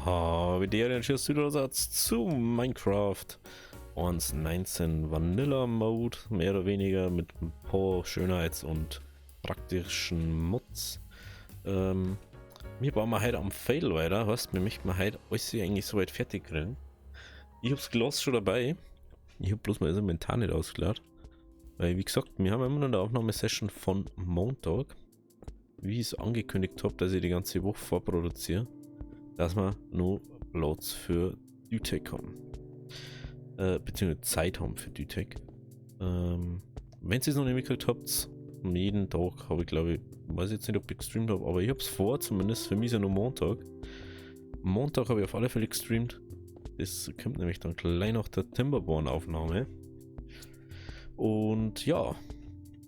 Wie der den Zusatz zu Minecraft 1.19 Vanilla Mode, mehr oder weniger mit ein paar Schönheits- und praktischen Mods. Wir bauen mal heute am Fail weiter, heißt, wir möchten heute alles eigentlich soweit fertig kriegen. Ich hab's Glas schon dabei, ich hab bloß mal das Inventar nicht ausgeladen. Weil, wie gesagt, wir haben immer noch eine Aufnahmesession von Montag, wie ich es angekündigt habe, dass ich die ganze Woche vorproduziere, dass wir noch Platz für DTech haben. Beziehungsweise Zeit haben für DTech. Wenn ihr es noch nicht mitgekriegt habt, jeden Tag habe ich, glaube ich, weiß jetzt nicht, ob ich gestreamt habe, aber ich habe es vor, zumindest für mich ist ja nur Montag. Montag habe ich auf alle Fälle gestreamt. Das kommt nämlich dann gleich nach der Timberborn-Aufnahme. Und ja,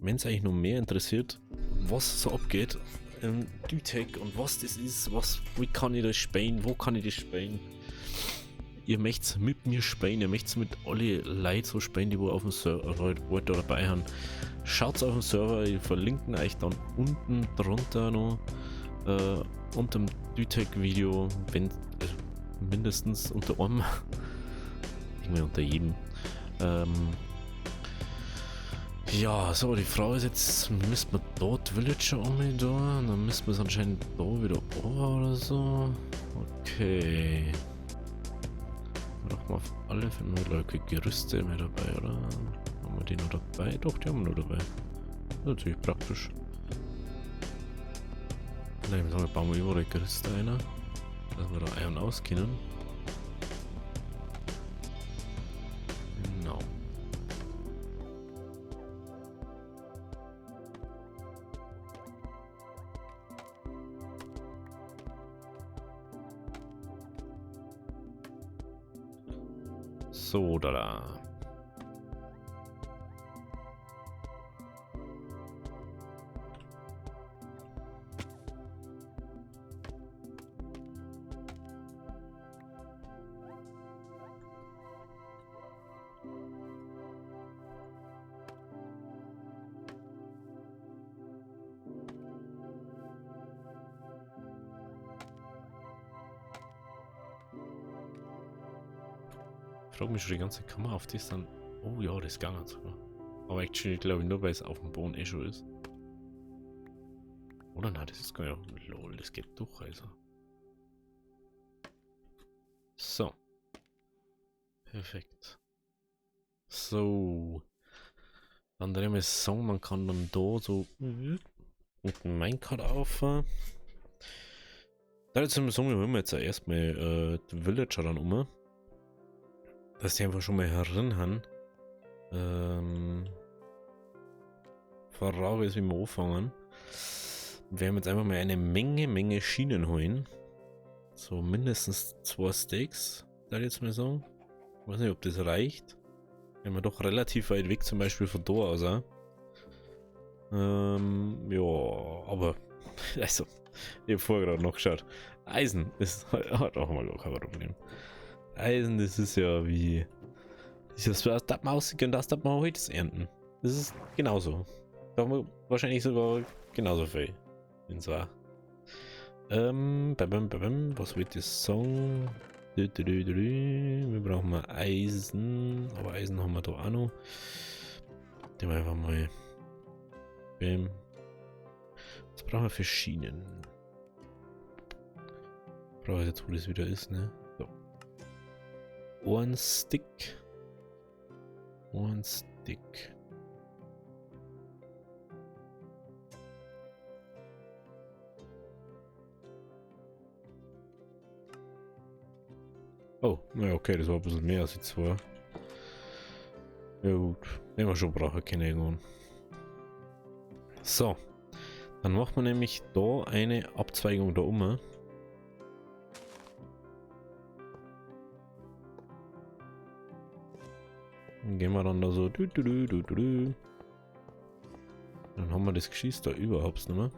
wenn es eigentlich noch mehr interessiert, was so abgeht im DTech und was das ist, wie kann ich das spielen, wo kann ich das spielen. Ihr möchtet mit mir spielen, ihr möchtet mit alle Leuten so spielen, die wo auf dem Server dabei haben. Schaut auf dem Server, ich verlinke euch dann unten drunter noch unter dem DTech-Video, wenn mindestens unter einem, irgendwie unter jedem. Ja, so, die Frage ist jetzt, müssen wir dort Villager um da, dann müssen wir es anscheinend da wieder over oder so. Okay. Doch mal auf alle Fälle Leute Gerüste mehr dabei, oder? Haben wir die noch dabei? Doch, die haben wir noch dabei. Das ist natürlich praktisch. Nein, wir bauen wir überall Gerüste ein, dass wir da ein- und aus können. Genau. So, da. Ich frage mich schon die ganze Kamera auf die ist dann. Oh ja, das ging sogar. Aber actually glaube ich nur, weil es auf dem Boden eh schon ist. Oder nein, das ist gar nicht. Lol, das geht durch, also. So. Perfekt. So. Dann drehen wir Song, man kann dann da so mit dem Minecart auf. Da jetzt im Song, wir holen jetzt erstmal die Villager dann um. Dass die einfach schon mal herin haben. Frage ist, wie wir anfangen. Wir werden jetzt einfach mal eine Menge Schienen holen. So mindestens 2 Steaks, da jetzt mal sagen. Ich weiß nicht, ob das reicht. Wenn wir doch relativ weit weg zum Beispiel von da aus. Ja, aber also, ich habe vorher gerade noch geschaut. Eisen ist hat auch mal kein Problem. Eisen, das ist ja wie. Das darf man aussehen, das darf man heute ernten. Das ist genauso. Da haben wir wahrscheinlich sogar genauso viel. In so. Was wird das Song? Wir brauchen mal Eisen, aber Eisen haben wir da auch noch. Den wir einfach mal. Was brauchen wir für Schienen? Brauche ich jetzt, wo das wieder ist, ne? So. One Stick. One Stick. Oh, naja, okay, das war ein bisschen mehr als jetzt war. Ja gut, wenn wir schon brauchen, keine irgendwann. So, dann macht man nämlich da eine Abzweigung da um. Dann gehen wir dann da so. Dann haben wir das Geschiss da überhaupt nicht mehr.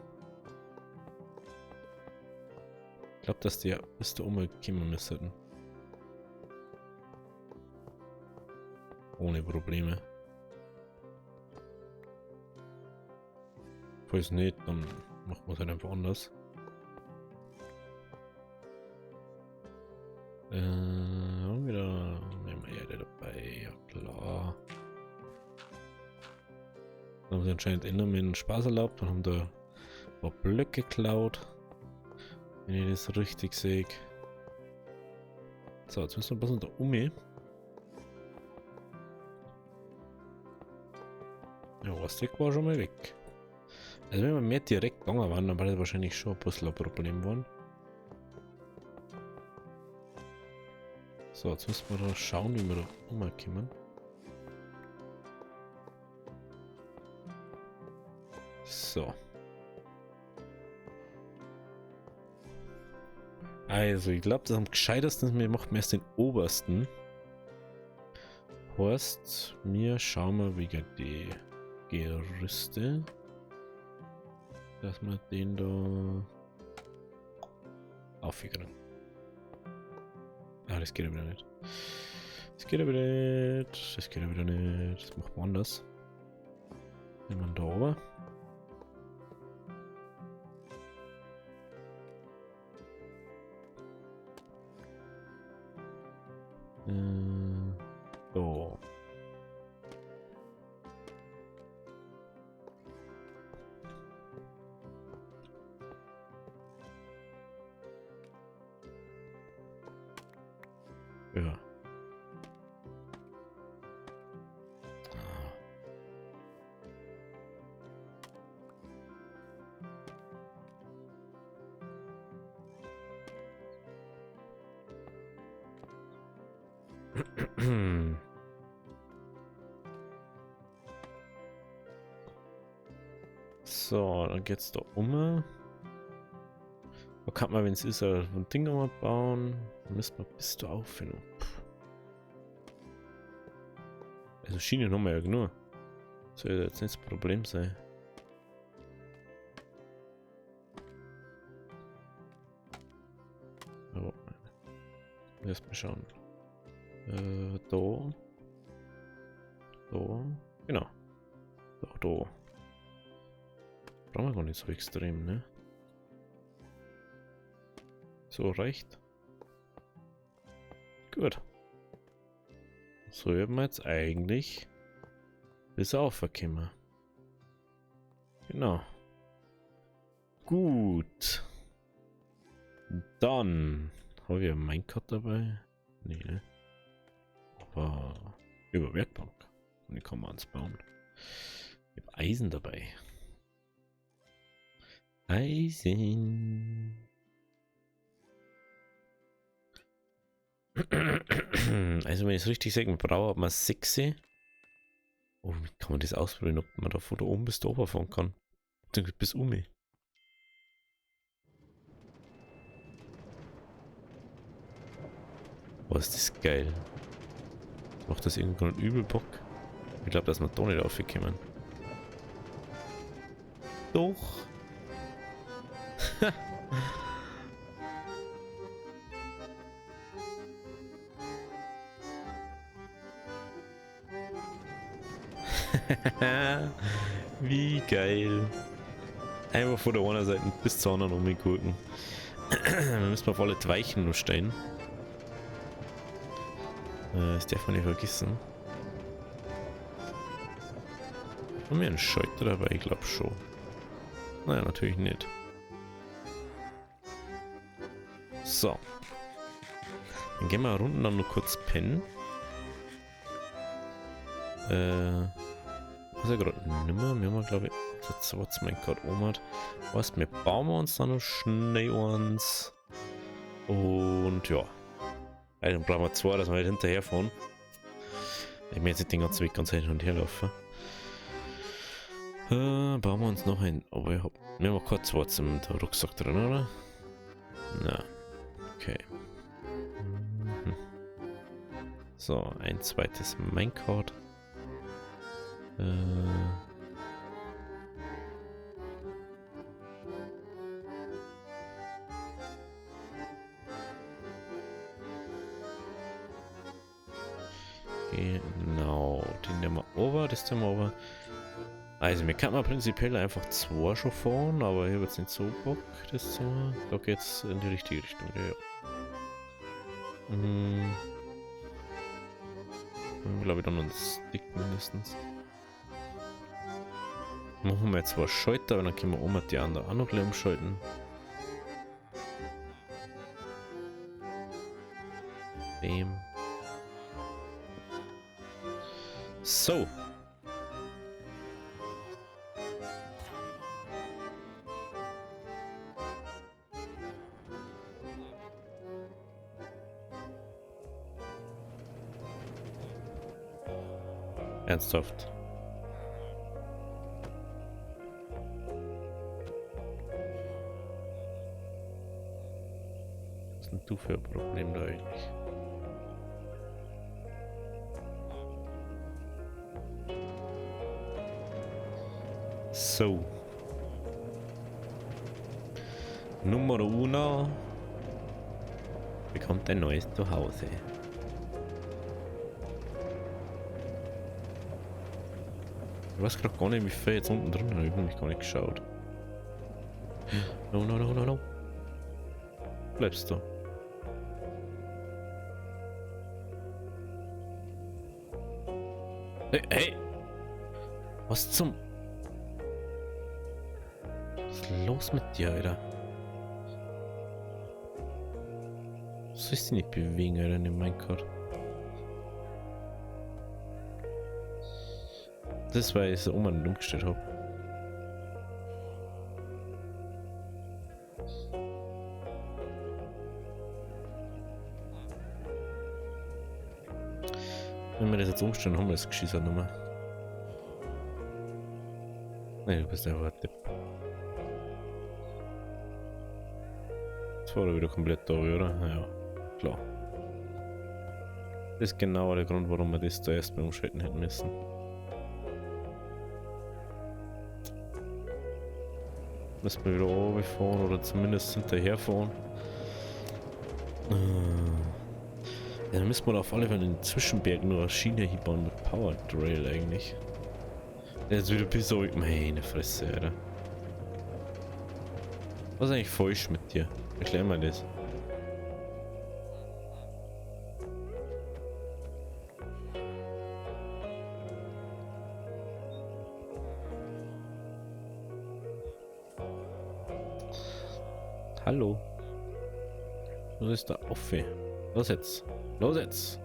Ich glaube, dass die bis da oben kommen müssen. Ohne Probleme. Falls nicht, dann machen wir es halt einfach anders. Dann haben sie anscheinend innen einen Spaß erlaubt und haben da ein paar Blöcke geklaut. Wenn ich das richtig sehe. So, jetzt müssen wir ein bisschen da um. Ja, Ostek war schon mal weg. Also wenn wir mehr direkt gegangen waren, dann war das wahrscheinlich schon ein bisschen ein Problem geworden. So, jetzt müssen wir da schauen, wie wir da umkommen. So. Also, ich glaube, das am gescheitesten, wir machen erst den obersten. Heißt, wir schauen mal wegen die Gerüste, dass wir den da aufkriegen. Ah, das geht aber nicht. Das geht aber nicht. Das geht aber nicht. Das macht man anders. Nehmen wir da oben. So. Ja. So, dann geht's da um. Da kann man, wenn es ist, ein Ding nochmal bauen. Dann müssen wir bis da auffinden. Also Schiene haben wir ja genug. Soll jetzt nicht das Problem sein. Oh. Erstmal schauen. Da. Da. Genau. Da. Brauchen wir gar nicht so extrem, ne? So reicht. Gut. So haben wir jetzt eigentlich bis aufgekommen. Genau. Gut. Dann habe ich ein Minecart dabei. Nee, ne? Aber über Werkbank. Und die kann man ans bauen. Ich habe Eisen dabei. Eisen. Also wenn ich es richtig sage, man braucht man 6. Oh, wie kann man das ausprobieren, ob man da von da oben bis da oben fahren kann? Bis um mich. Oh, ist das geil. Macht das irgendwann einen übel Bock? Ich glaube, dass wir da nicht aufgekommen. Doch. Wie geil. Einfach von der einen Seite bis zur anderen umgucken. Wir müssen auf alle Weichen nur stehen. Das darf man nicht vergessen. Haben wir einen Schalter dabei? Ich glaube schon. Naja, natürlich nicht. So. Dann gehen wir unten dann nur kurz pennen. Was ja gerade nimmer. Wir haben glaube ich das was mein Gott Omat. Was, wir bauen uns dann noch schnell eins. Und ja. Also, dann brauchen wir 2, dass wir halt hinterherfahren. Ich möchte jetzt den ganzen Weg ganz hin und her laufen. Bauen wir uns noch ein. Aber wir haben kurz was im Rucksack drin, oder? Na. Okay. So, ein zweites Minecart. Genau, den nehmen wir over, das nehmen wir over. Also, mir kann man prinzipiell einfach 2 schon fahren, aber ich habe jetzt nicht so Bock, das zu machen. Da geht's in die richtige Richtung, ja. Glaube ich dann einen Stick mindestens. Machen wir jetzt was schalten, aber dann können wir auch mal die andere auch noch gleich umschalten. Bam. So. Ernsthaft. Was ist denn du für ein Problem da eigentlich? So. Nummer 1 bekommt ein neues Zuhause. Ich weiß gerade gar nicht, wie viel jetzt unten drin habe ich nämlich gar nicht geschaut. No, no, no, no, no. Bleibst du. Hey, hey! Was zum... Was ist los mit dir, Alter? Was soll ich nicht bewegen, Alter, in dem Minecraft? Das war ich so nicht umgestellt habe. Wenn wir das jetzt umstellen, haben wir das Geschiss auch nicht mehr. Nee, du bist einfach ein Tipp. Jetzt war er wieder komplett da, oder? Ja, klar. Das ist genau der Grund, warum wir das da erst beim Umschalten hätten müssen. Müssen wir wieder runterfahren oder zumindest hinterherfahren. Ja, dann müssen wir auf alle Fälle in den Zwischenbergen nur eine Schiene hinbauen mit Power Trail eigentlich. Jetzt wieder bis so. Meine Fresse, Alter. Was ist eigentlich falsch mit dir? Erklär mal das. Hallo. Was ist da offen? Los jetzt. Los jetzt.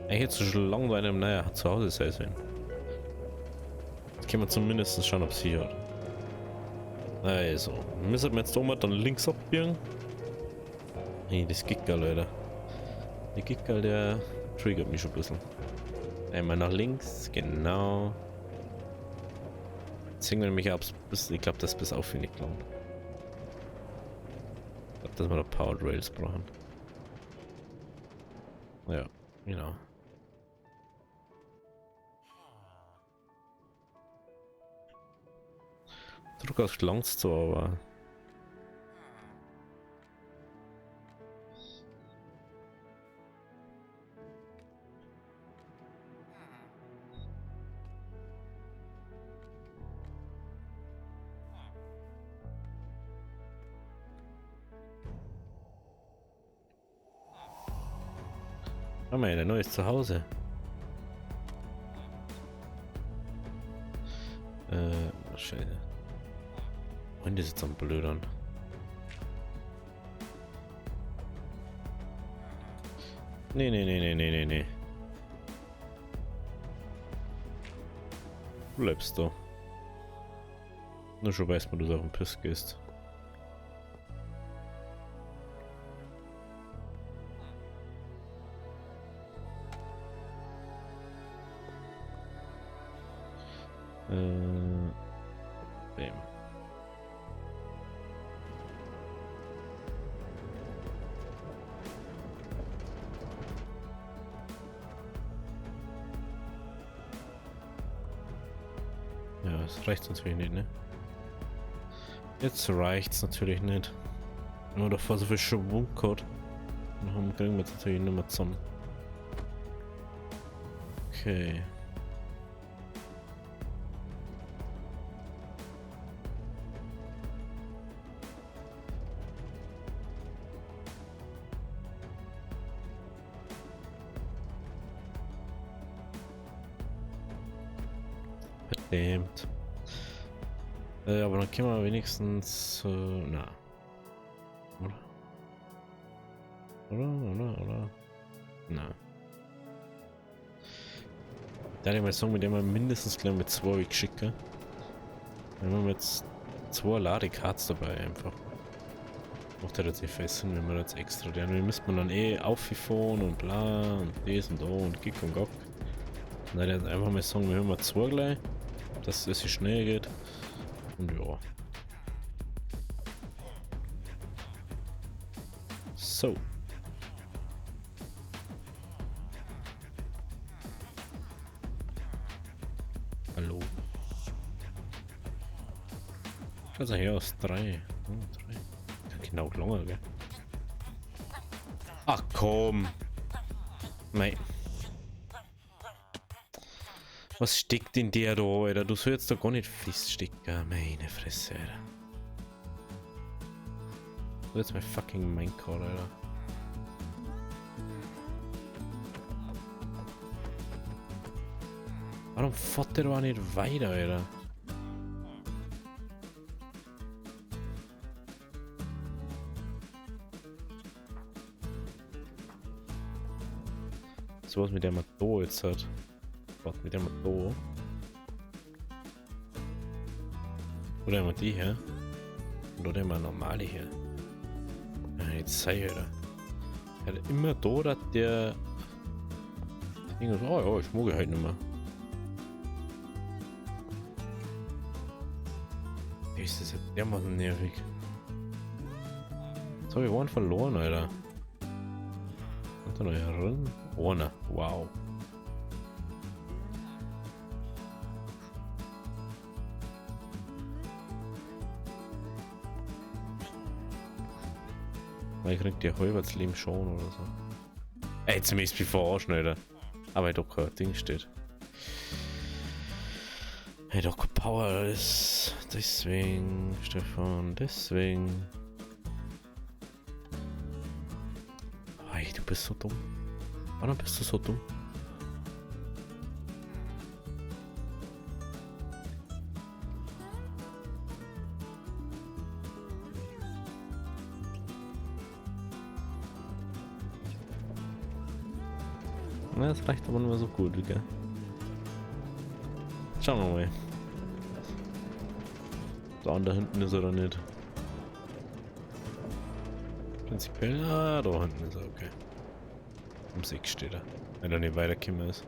Ich hätte schon lange bei einem naja zu Hause sein sollen. Jetzt können wir zumindest schauen, ob sie hat. Also, müssen wir jetzt mal dann links abbiegen. Nee, das Gickerl, Leute. Der Gickerl, der triggert mich schon ein bisschen. Einmal nach links, genau. Jetzt hängen wir nämlich ab, ich glaube, das ist bis auf nicht lang. Ich glaube, dass wir da Powered Rails brauchen. Ja, genau. Durchaus langt's so, aber... Haben wir ein neues Zuhause. Scheiße. Und das ist jetzt am Blödern. Nee, nee, nee, nee, nee, nee, nee. Du bleibst da. Nur schon weiß man, dass du auf den Piss gehst. Bam. Ja, das reicht natürlich nicht, ne? Jetzt reicht's natürlich nicht. Wenn wir davor so viel Schwung hat, dann kriegen wir jetzt natürlich nicht mehr zusammen. Okay. Damned. Aber dann können wir wenigstens... na. Oder? Na. Da hätte ich mal sagen, mit dem wir mindestens gleich mit 2 wegschicken. Dann haben wir jetzt 2 Ladekarts dabei einfach. Macht relativ fest Sinn, wenn wir jetzt extra lernen. Wir müssten man dann eh auffahren und bla und das und da und Gick und Gock. Und dann hätte ich einfach mal sagen, wir haben mal 2 gleich, dass es schnell geht. Und ja. So. Hallo. Schaut hier aus 3. Oh, 3. Genau länger, gell? Ach komm. Mei. Was steckt in dir da, Alter? Du sollst da gar nicht feststecken. Meine Fresse, Alter. So, jetzt mein fucking Minecraft, Alter. Warum fährt der da nicht weiter, Alter? So was mit der man da jetzt hat. Was mit der man da? Oder haben wir die hier? Oder haben wir normale hier? Ja, jetzt sei Alter. Er hat immer da, dass der Ding ist, oh ja, ich mag halt nicht mehr. Ist das ja dermaßen nervig. Jetzt habe ich einen verloren, Alter. Kommt da noch heran? Ohne, wow. Ich krieg die halbwegs Leben schon oder so. Ey, jetzt müsst mich verarschen, Alter. Aber doch kein Ding steht. Hey, doch kein Power ist. Deswegen, Stefan, deswegen. Ey, du bist so dumm. Warum bist du so dumm? Na, das reicht aber nur so gut, gell? Schauen wir mal. Da hinten ist er oder nicht. Prinzipiell, da hinten ist er, okay. Am 6 steht er. Wenn er nicht weitergekommen ist.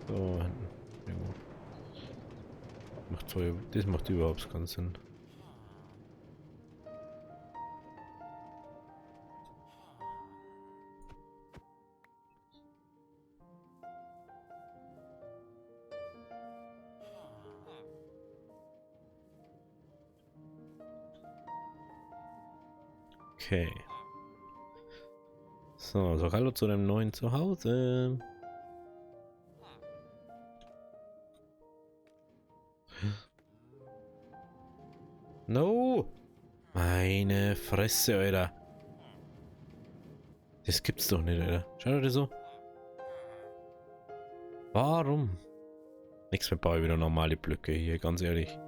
Da hinten. Irgendwo. Das macht überhaupt keinen Sinn. Okay. So, sag hallo zu deinem neuen Zuhause. No! Meine Fresse, Alter. Das gibt's doch nicht, Alter. Schau dir so. Warum? Nichts mehr baue ich wieder normale Blöcke hier, ganz ehrlich.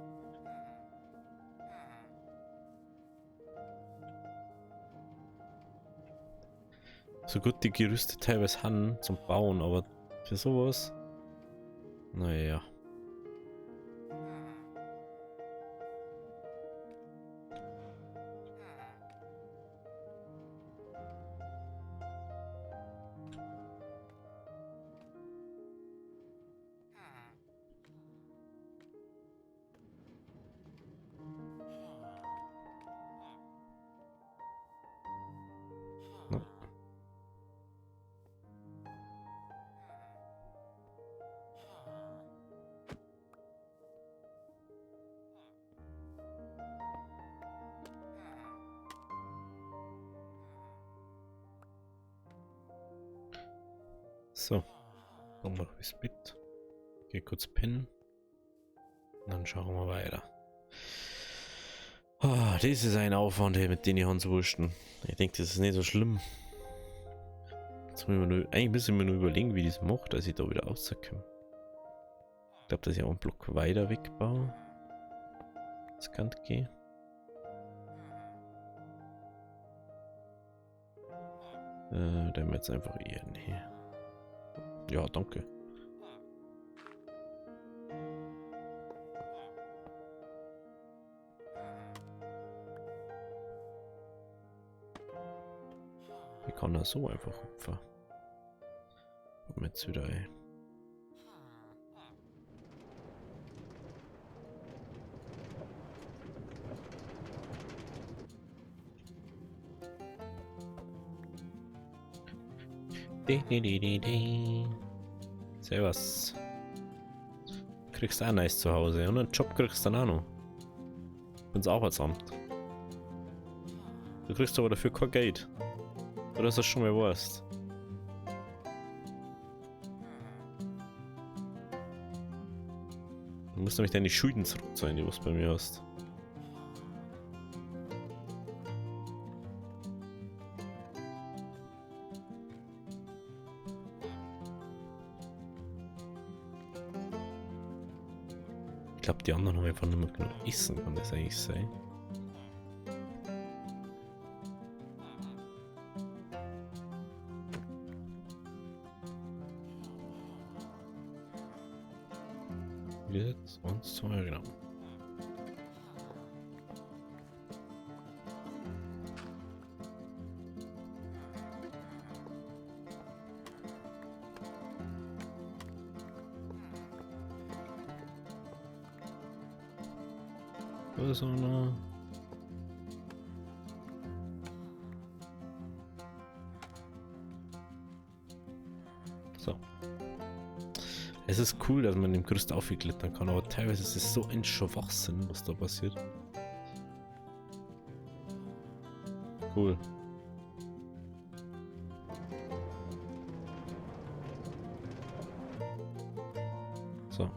So gut die Gerüste teilweise haben zum Bauen, aber für sowas. Naja. So, dann noch das Bett. Geh kurz pennen. Und dann schauen wir weiter. Ah, das ist ein Aufwand, mit den Hans wursten. Ich denke, das ist nicht so schlimm. Jetzt müssen wir nur, eigentlich müssen wir nur überlegen, wie das macht, dass ich da wieder rauskomme. Ich glaube, dass ich auch einen Block weiter wegbaue. Das kann gehen. Der haben wir jetzt einfach eher näher. Ja, danke. Wie kann er so einfach hüpfen? Kommen wir jetzt wieder ein. Servus. Kriegst auch nice zu Hause und einen Job kriegst du dann auch noch. Ins Arbeitsamt. Du kriegst aber dafür kein Geld. Oder dass du das schon mal weißt. Du musst nämlich deine Schulden zurückzahlen, die du bei mir hast. Ich glaube, die anderen haben einfach nicht mehr genug Essen, kann das eigentlich sein? Jetzt und 2 Gramm. Was ist noch? So. Es ist cool, dass man im Gerüst aufklettern kann, aber teilweise ist es so ein Schwachsinn, was da passiert. Cool. So.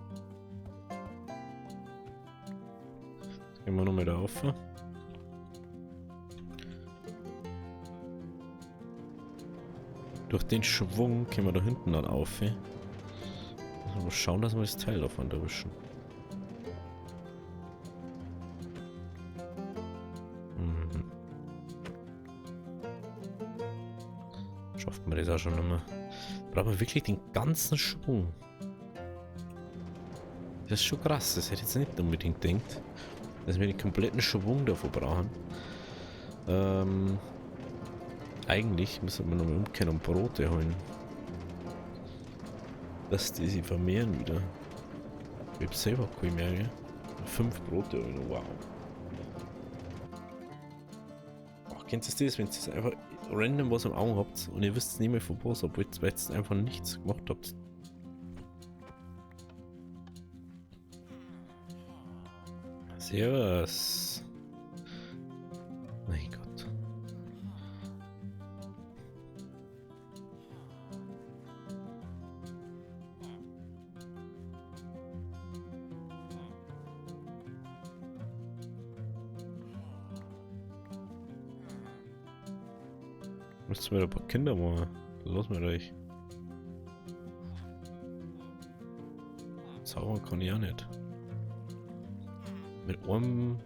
Jetzt gehen wir nochmal da auf. Durch den Schwung können wir da hinten dann auf. Mal schauen, dass wir das Teil davon erwischen. Schafft man das auch schon immer. Brauchen wir wirklich den ganzen Schwung. Das ist schon krass, das hätte ich jetzt nicht unbedingt gedacht, dass wir den kompletten Schwung davon brauchen. Eigentlich müssen wir nochmal umkehren und Brote holen. Dass die sich vermehren wieder. Ich hab selber kein mehr, gell? 5 Brote, Alter. Wow. Ach, kennst du das, wenn ihr das einfach random was am Augen habt und ihr wisst nicht mehr von was, obwohl ihr jetzt einfach nichts gemacht habt? Servus. Mein Gott. Müsst mir ein paar Kinder machen. Los mit euch. Zaubern kann ich auch nicht. Mit einem...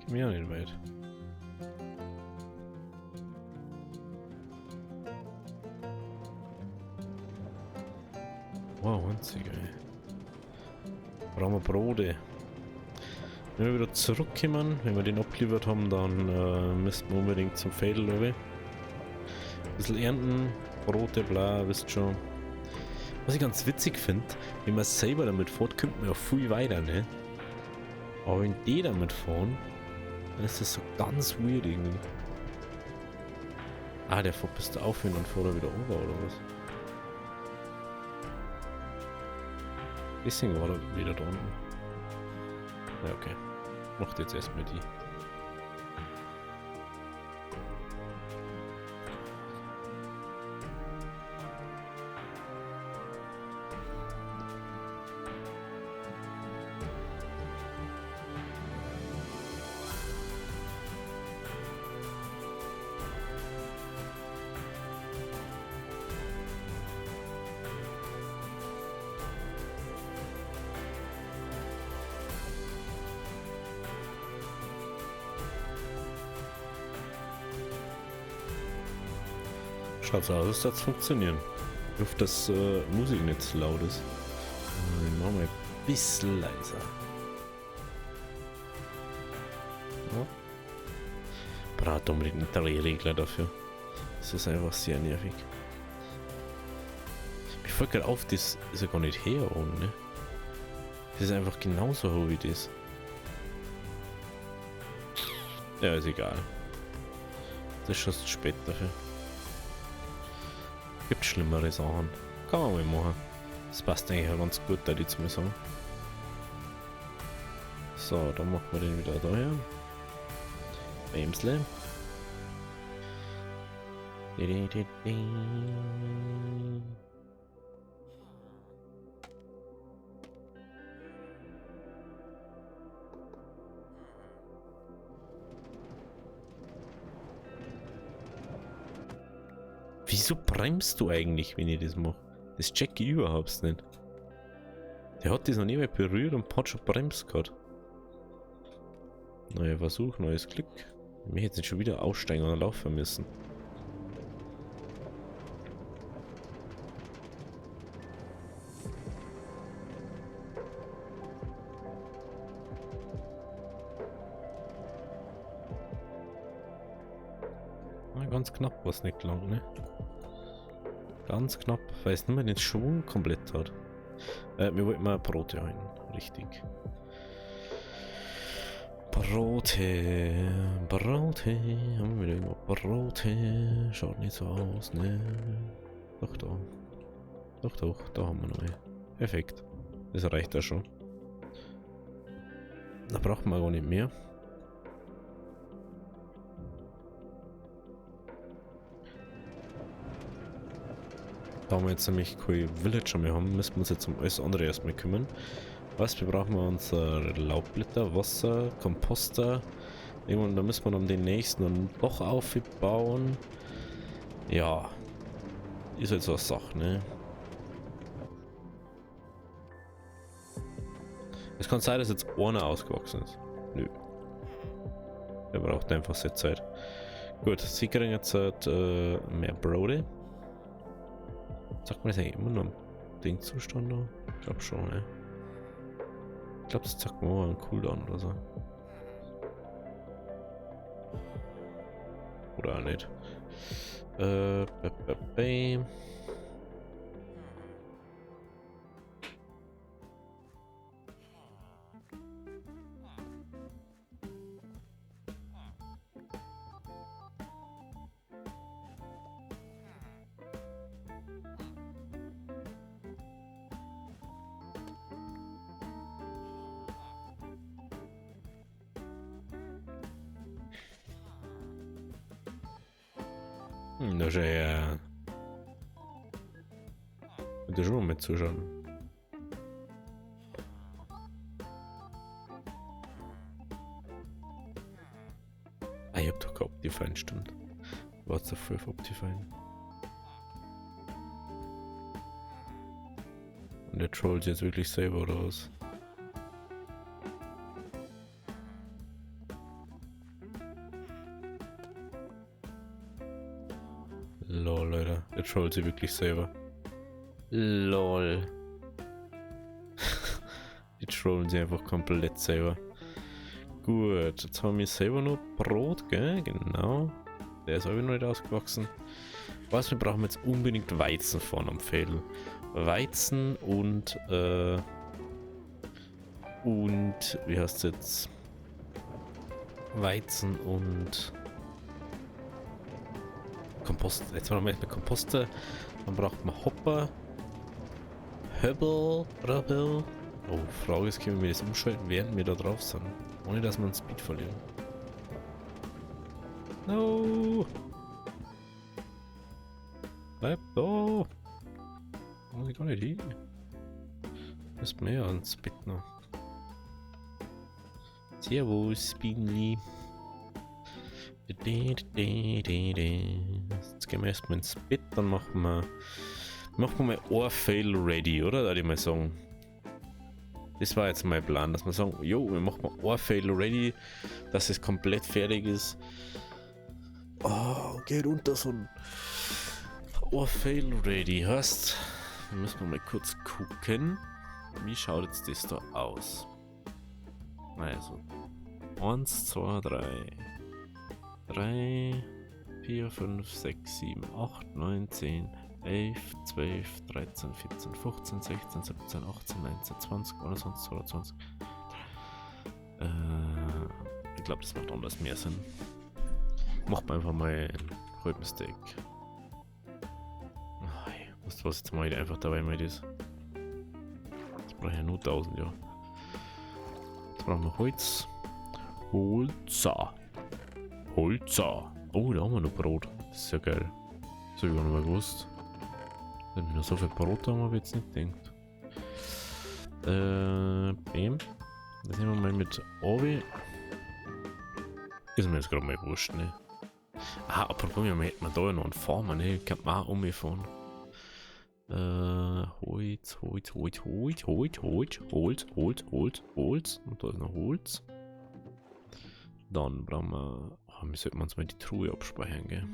Geh mir auch nicht weit. Wow, einzig, ey. Brauchen wir Brote. Wenn wir wieder zurückkommen, wenn wir den abgeliefert haben, dann müssten wir unbedingt zum Fädel rüber. Ein bisschen ernten, Brote, bla, wisst schon. Was ich ganz witzig finde, wenn man selber damit fährt, kommt man ja viel weiter, ne? Aber wenn die damit fahren, dann ist das so ganz weird irgendwie. Ah, der fährt bis da auf und fährt er wieder runter, oder was? Deswegen war er wieder da unten. Ja, okay. Macht jetzt erstmal die. Schaut so aus, als das funktionieren. Ich hoffe, dass Musik nicht zu laut ist. Ich mache mal ein bisschen leiser. Ja. Braucht unbedingt einen Drehregler dafür. Das ist einfach sehr nervig. Mir fällt gerade auf, das ist ja gar nicht her oben, ne? Das ist einfach genauso hoch wie das. Ja, ist egal. Das ist schon zu spät dafür. Gibt schlimmere Sachen. Kann man mal machen. Das passt eigentlich auch ganz gut, da die zu mir sagen. So, dann machen wir den wieder daher. Bämsle. Wieso bremst du eigentlich, wenn ich das mache? Das check ich überhaupt nicht. Der hat das noch nie mehr berührt und hat schon bremst gehabt. Neuer Versuch, neues Glück. Ich hätte jetzt schon wieder aussteigen und laufen müssen. Na, ganz knapp war es nicht lang, ne? Ganz knapp, weil es nicht mehr den Schwung komplett hat. Wir wollten mal Brote rein, richtig. Brote, Brote, haben wir irgendwo Brote? Schaut nicht so aus, ne? Doch, da. Doch, da haben wir neue. Perfekt. Das reicht ja schon. Da braucht man gar nicht mehr. Da wir jetzt nämlich kein Villager mehr haben, müssen wir uns jetzt um alles andere erstmal kümmern. Was, wir brauchen unser Laubblätter, Wasser, Komposter. Irgendwann, da müssen wir dann den nächsten und doch aufbauen. Ja, ist halt so eine Sache, ne? Es kann sein, dass jetzt einer ausgewachsen ist. Nö. Der braucht einfach seine Zeit. Gut, sie kriegen jetzt mehr Brote. Sagt man das eigentlich immer noch im Dingzustand da? Ich glaube schon, ne? Ich glaube, das sagt man auch einen Cooldown oder so. Oder auch nicht. Das ist ja... Das ist schon mitzuschauen. Ah, ich hab doch kein Optifine, stimmt. What's the 5 Optifine? Und der trollt jetzt wirklich selber oder was? Lol, Leute. Der trollt sie wirklich selber. Lol. Die trollen sie einfach komplett selber. Gut, jetzt haben wir selber noch Brot, gell? Genau. Der ist auch noch nicht ausgewachsen. Was, wir brauchen jetzt unbedingt Weizen vorne am Feld. Weizen und wie heißt es jetzt? Weizen und Kompost. Jetzt brauchen wir erstmal Komposter. Dann braucht man Hopper. Höbel. Oh, Frage ist, können wir das umschalten, während wir da drauf sind. Ohne dass wir einen Speed verlieren. No! Bleib da! Muss ich gar nicht hin. Ist mehr an Speed noch. Servus, Spinli. Jetzt gehen wir erstmal ins Bett, dann machen wir mal Fail ready, oder? Da würde ich mal sagen. Das war jetzt mein Plan, dass wir sagen, jo, wir machen mal Fail ready, dass es komplett fertig ist. Oh, geht unter so ein ein Fail ready hast. Dann müssen wir mal kurz gucken. Wie schaut jetzt das da aus? Also 1, 2, 3, 3, 4, 5, 6, 7, 8, 9, 10, 11, 12, 13, 14, 15, 16, 17, 18, 19, 20, 21, 22. Ich glaube, das macht anders mehr Sinn. Macht man einfach mal ein Röpensteak. Wisst ihr was, jetzt mache ich einfach dabei mal das. Jetzt brauche ich ja nur 1000, ja. Jetzt brauchen wir Holz. Holzer. Holzer. Oh, da haben wir noch Brot. Das ist ja geil. Das habe ich gar nicht mehr gewusst. Wenn wir noch so viel Brot haben, habe ich jetzt nicht gedacht. Bam. Das nehmen wir mal mit Obi. Ist mir jetzt gerade mal wurscht, ne? Ah, apropos, wir hätten da ja noch einen Farmer, ne? Kann man auch umfahren. Holz. Und da ist noch Holz. Dann brauchen wir. Oh, wir sollten uns mal die Truhe abspeichern, gell?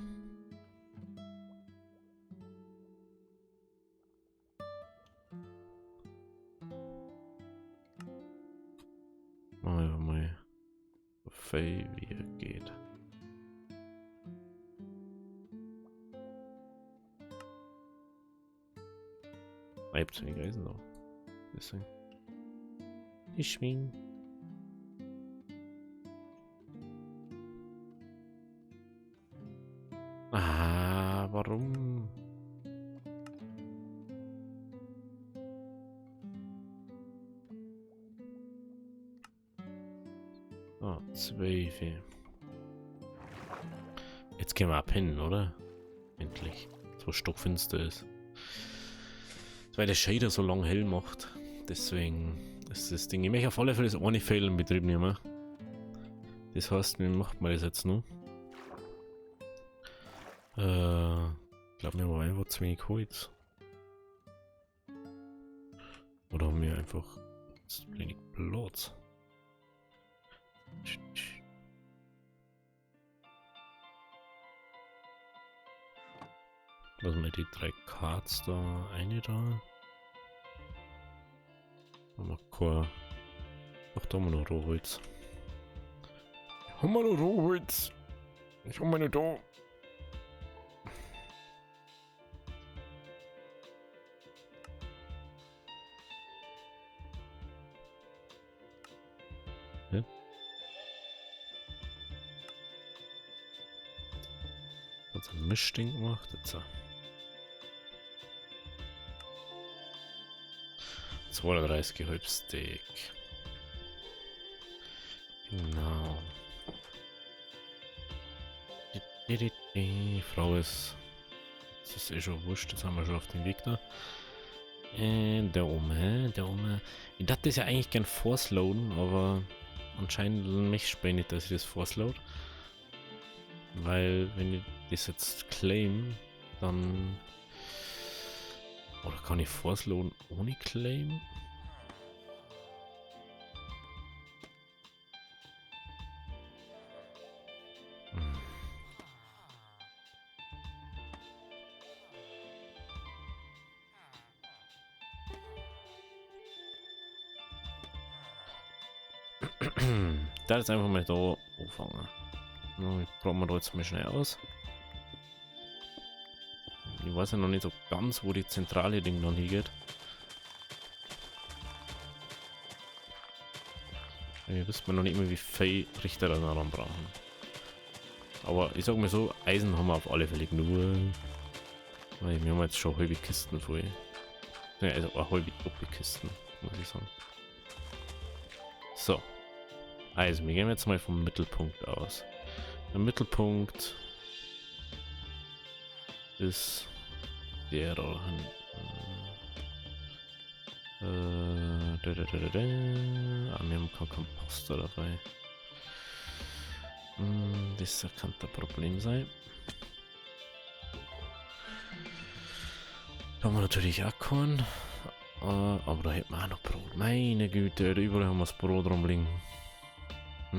Machen wir mal. So viel wie er geht. Ich hab zu wenig Eisen da. Deswegen. Ich schwing. Ah, warum? Ah, 12. Jetzt können wir abhängen, oder? Endlich. So stockfinster ist. Weil der Shader so lang hell macht. Deswegen ist das Ding. Ich möchte auf alle Fälle das eine Fail in Betrieb nehmen. Das heißt, wie macht man das jetzt noch? Ich glaube, wir haben einfach zu wenig Holz. Oder haben wir einfach zu wenig Platz? Lassen wir die 3 Cards da, eine da. Haben wir kein. Ach, da haben wir noch Rohholz. Haben wir noch Rohholz? Ich habe meine da. Ja? Hat ein Mischding gemacht jetzt. 32 Gehäubsteak. Genau. Die Frau ist. Das ist eh schon wurscht, jetzt haben wir schon auf den Weg da. Da oben. Ich dachte das ja eigentlich gern forceloaden, aber anscheinend möchte ich nicht, dass ich das forceload. Weil, wenn ich das jetzt claim, dann. Oder kann ich forceloaden ohne claim? Da ist einfach mal da anfangen. Ich probiere da jetzt mal schnell aus. Ich weiß ja noch nicht so ganz, wo die zentrale Ding noch liegt. Ihr wisst mir noch nicht mehr, wie viel Richter da daran brauchen. Aber ich sag mal so, Eisen haben wir auf alle Fälle nur. Weil wir haben jetzt schon halbe Kisten voll. Ja, also auch halbe Doppelkisten, muss ich sagen. So. Also, wir gehen jetzt mal vom Mittelpunkt aus. Der Mittelpunkt ist der da hinten. Wir haben keinen Komposter dabei. Das kann ein Problem sein. Da haben wir natürlich auch keinen. Aber da hätten wir auch noch Brot. Meine Güte, überall haben wir das Brot rumliegen. Ja,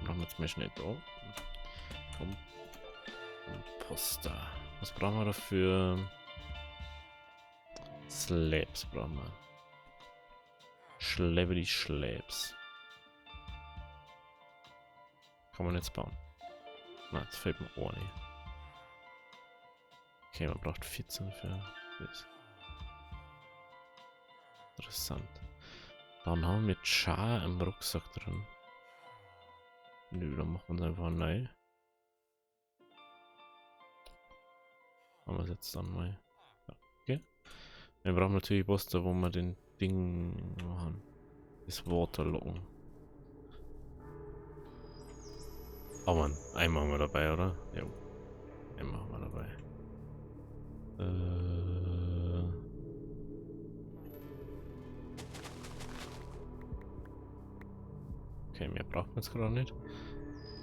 machen wir jetzt mal schnell da. Komposter. Was brauchen wir dafür? Slabs brauchen wir. Schlebbeli Schlabs. Kann man jetzt bauen? Na, das fällt mir auch nicht. Okay, man braucht 14 für das. Interessant. Dann haben wir mit Char im Rucksack drin. Nö, dann machen wir es einfach neu. Machen wir es jetzt dann mal. Ja, okay. Wir brauchen natürlich was da, wo wir den Ding machen. Das Waterlocken. Oh man, einmal haben wir dabei, oder? Jo. Einmal haben wir dabei. Okay, mehr braucht man jetzt gerade nicht.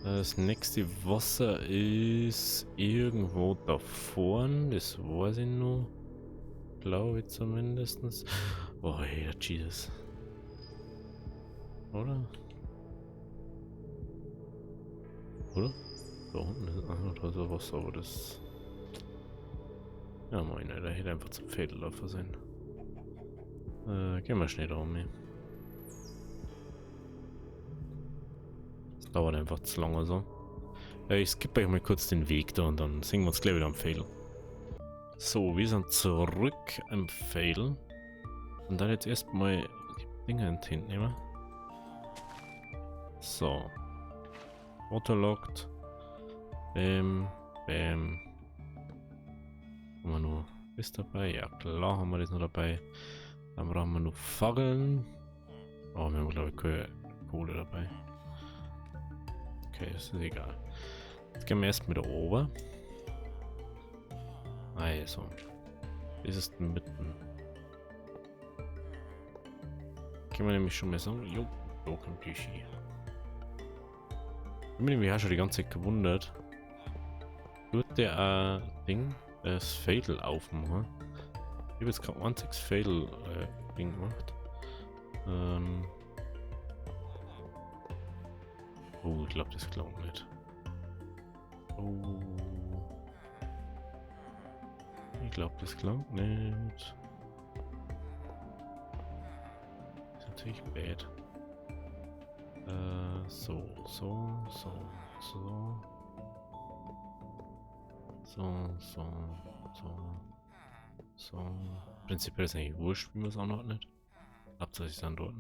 Das nächste Wasser ist irgendwo da vorne, das weiß ich noch. Glaube ich zumindest. Oh, hey, Jesus. Oder? Oder? Da unten ist da ist Wasser, aber das. Ja, moin, der hätte einfach zum Fädellaufer sein. Gehen wir schnell da um. Das dauert einfach zu lange so. Ich skippe euch mal kurz den Weg da und dann sehen wir uns gleich wieder am Fail. So, wir sind zurück am Fail. Und dann jetzt erstmal die Dinger in die Hand nehmen. So. Autolocked. Bam. Bam. Haben wir noch das dabei? Ja klar haben wir das noch dabei. Dann brauchen wir noch Fackeln. Oh, wir haben glaube ich keine Kohle dabei. Okay, das ist egal. Jetzt gehen wir erst mit oben. Also. Das ist mitten. Können wir nämlich schon mal sagen, jo, Broken PC. Ich bin mir nämlich auch schon die ganze Zeit gewundert. Tut der Ding, das Fatal aufmachen? Ich habe jetzt kein einziges Fatal Ding gemacht. Oh, ich glaube, das glaubt nicht. Oh. Ich glaube, das glaubt nicht. Ist natürlich bad. So. Prinzipiell ist eigentlich wurscht, wie man es auch noch nicht. Hauptsächlich dann dort.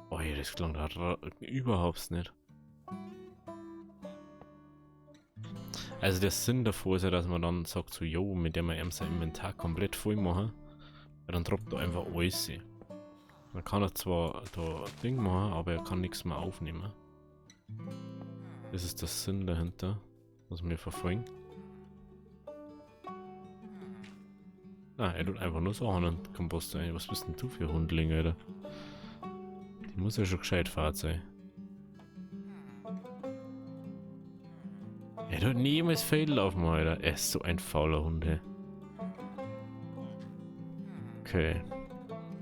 Oh ja, das klang da überhaupt nicht. Also der Sinn davor ist ja, dass man dann sagt so, jo, mit dem wir sein Inventar komplett voll machen, dann droppt er einfach alles. Man kann er zwar da Ding machen, aber er kann nichts mehr aufnehmen. Das ist der Sinn dahinter, was wir verfolgen. Er tut einfach nur Sachen und Kompost ein. Was bist denn du für Hundlinge, Alter? Die muss ja schon gescheit fahrt sein. Er tut niemals Fail laufen, Alter. Er ist so ein fauler Hund, ey. Okay.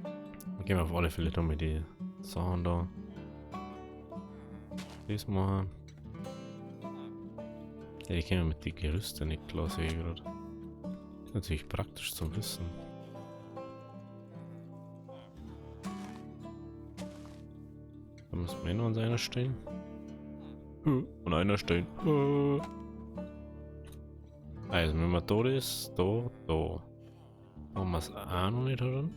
Dann gehen wir auf alle Fälle da mit die Sachen da. Diesmal. Ja, die können mit den Gerüsten nicht klar sehen gerade. Natürlich praktisch zum Wissen. Da müssen wir noch an einer stehen. An einer stehen. Also, wenn man da ist, da. Haben wir es auch noch nicht drin.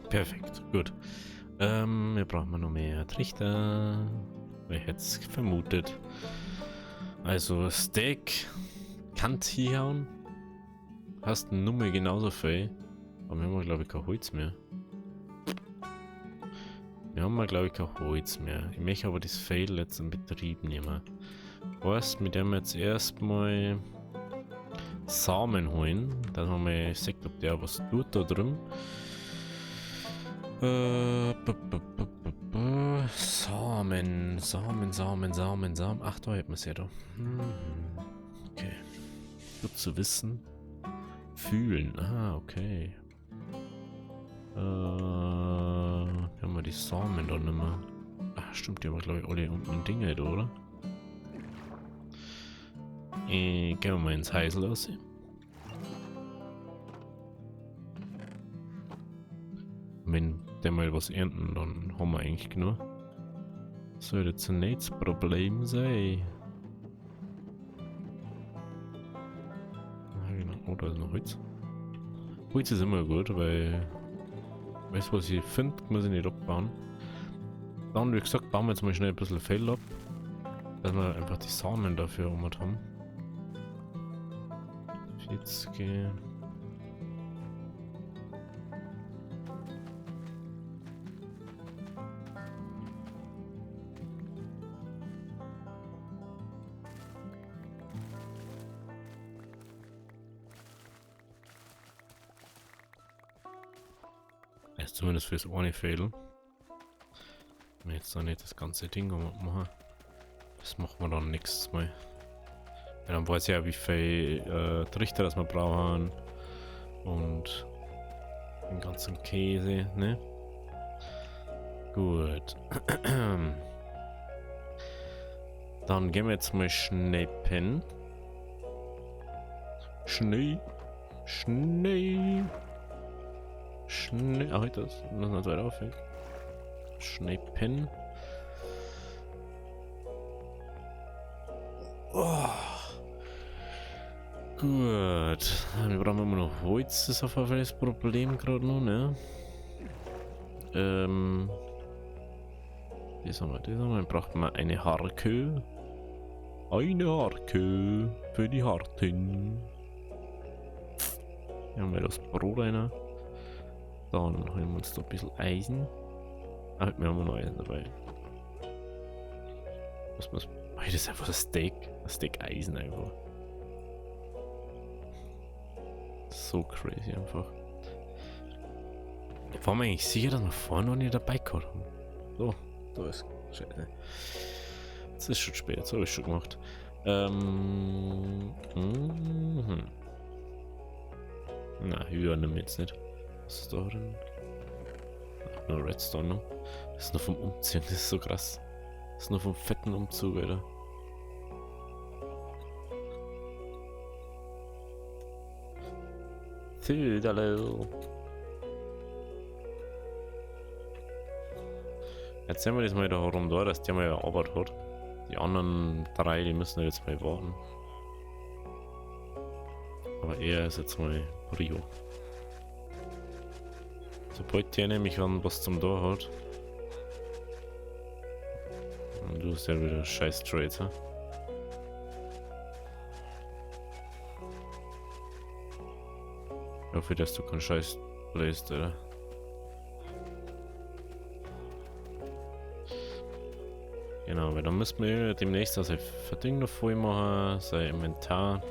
Perfekt, gut. Wir brauchen noch mehr Trichter. Wer hätte es vermutet? Also Steak kann hier hauen. Hast eine Nummer genauso viel. Aber wir haben glaube ich kein Holz mehr. Wir haben glaube ich kein Holz mehr. Ich möchte aber das Fail jetzt in Betrieb nehmen. Heißt, mit dem jetzt erstmal Samen holen. Dass man mal sieht, ob der was tut da drin. Samen. Ach, da hätten wir es ja da. Okay. Gut zu wissen. Fühlen. Ah, okay. Haben wir die Samen da nicht mehr. Ach, stimmt, die haben wir, glaube ich, alle unten Dinge, oder? Gehen wir mal ins Heisel aus. Wenn der mal was ernten, dann haben wir eigentlich genug. Soll jetzt nicht das Problem sein. Ah, genau. Oh, da ist noch Holz. Holz ist immer gut, weil... Weißt du, was ich finde, muss ich nicht abbauen. Dann, wie gesagt, bauen wir jetzt mal schnell ein bisschen Fell ab. Dass wir einfach die Samen dafür haben. 40. Ist zumindest fürs ohne Fehler. Jetzt noch nicht das ganze Ding machen. Das machen wir dann nächstes Mal. Ja, dann weiß ich ja, wie viel Trichter das wir brauchen. Und den ganzen Käse, ne? Gut. Dann gehen wir jetzt mal schnell pennen. Schnee. Schnee. Schnee. Ach, das muss man weiter aufhängen. Schnell pennen. Oh. Gut. Wir brauchen immer noch Holz. Das ist auf jeden Fall das Problem gerade noch, ne? Das haben wir. Dann braucht man eine Harke. Eine Harke für die Harten. Hier haben wir das Brot rein. Dann holen wir uns da ein bisschen Eisen. Ah, wir haben noch Eisen dabei. Was muss. Oh, das ist einfach ein Steak. Ein Steak Eisen einfach. So crazy einfach. Ich war mir eigentlich sicher, dass wir vorne noch nicht dabei gehabt haben. So, da ist. Scheiße. Jetzt ist schon spät, jetzt habe ich schon gemacht. Na, höher nehmen wir jetzt nicht. Was ist da drin? Ach, nur Redstone, ne? Das ist nur vom Umziehen, das ist so krass. Das ist nur vom fetten Umzug, Alter. Tüdelel. Jetzt sehen wir das mal da herum da, dass der mal Arbeit hat. Die anderen drei, die müssen jetzt mal warten. Aber er ist jetzt mal Prio. Sobald der nämlich was zum da hat. Und du hast ja wieder scheiß Trades, ha? Ich hoffe, dass du keinen Scheiß bläst, oder? Genau, weil dann müssen wir demnächst sein Verding noch voll machen, sein Inventar.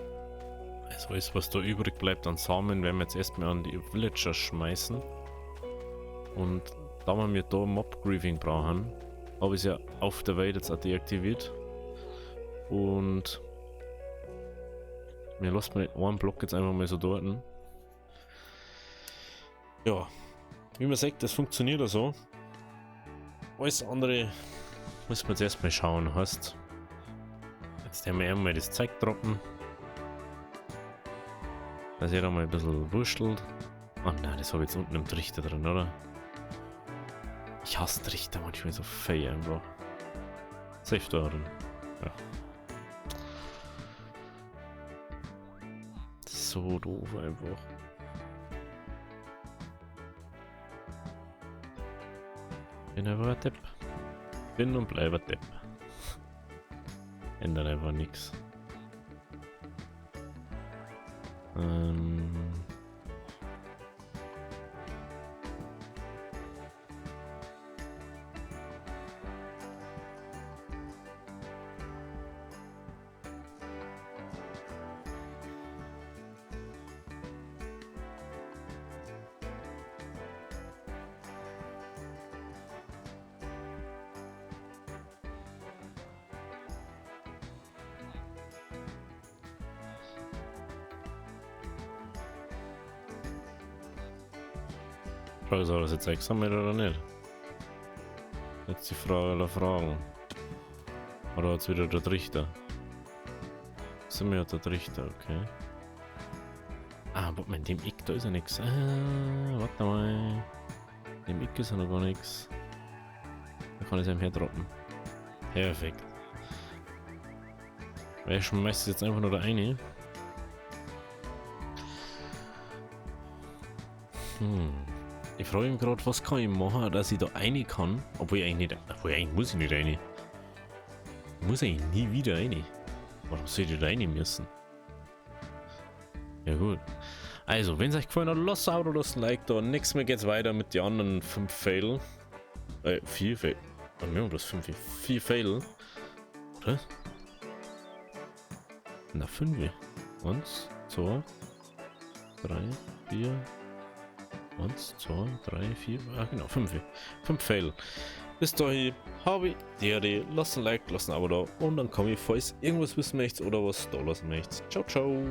Also alles, was da übrig bleibt an Samen, werden wir jetzt erstmal an die Villager schmeißen. Und da wir da Mob Grieving brauchen, habe ich es ja auf der Welt jetzt auch deaktiviert. Und mir lassen wir einen Block jetzt einfach mal so dort. Ja, wie man sagt, das funktioniert ja so. Alles andere müssen wir jetzt erstmal schauen. Heißt, jetzt werden wir einmal das Zeug droppen. Dass er da mal ein bisschen wurschtelt. Ach nein, das habe ich jetzt unten im Trichter drin, oder? Ich hasse Trichter manchmal so fei einfach. Safe da drin. Ja. So doof einfach. Bin einfach ein Depp. Bin und bleibe ein Depp. Ändert einfach nichts. Frage, soll das jetzt examen oder nicht? Jetzt die Frage aller Fragen. Oder jetzt wieder der Trichter? Sind wir ja der Trichter, okay. Ah, aber in dem Eck, da ist ja nichts. Warte mal. In dem Eck ist ja noch gar nichts. Da kann ich es einem herdroppen. Perfekt. Wer schmeißt jetzt einfach nur da eine? Ich frage mich gerade, was kann ich machen, dass ich da rein kann. Obwohl ich eigentlich nicht. Obwohl eigentlich muss ich nicht rein. Ich muss eigentlich nie wieder rein. Warum soll ich da rein müssen? Ja gut. Also, wenn es euch gefallen hat, lasst ein Abo, lasst ein Like da. Nächstes Mal geht's weiter mit den anderen 5 Fail. 4 Fail. Wir haben bloß 5. 4 Fail. Oder? Na, 5. 1, 2, 3, 4. 1, 2, 3, 4. Ah, genau, 5. 5 Fail. Bis dahin, habe ich lasst ein Like, lasst ein Abo da und dann komme ich, falls irgendwas wissen möchtet oder was da lassen möchtet. Ciao, ciao.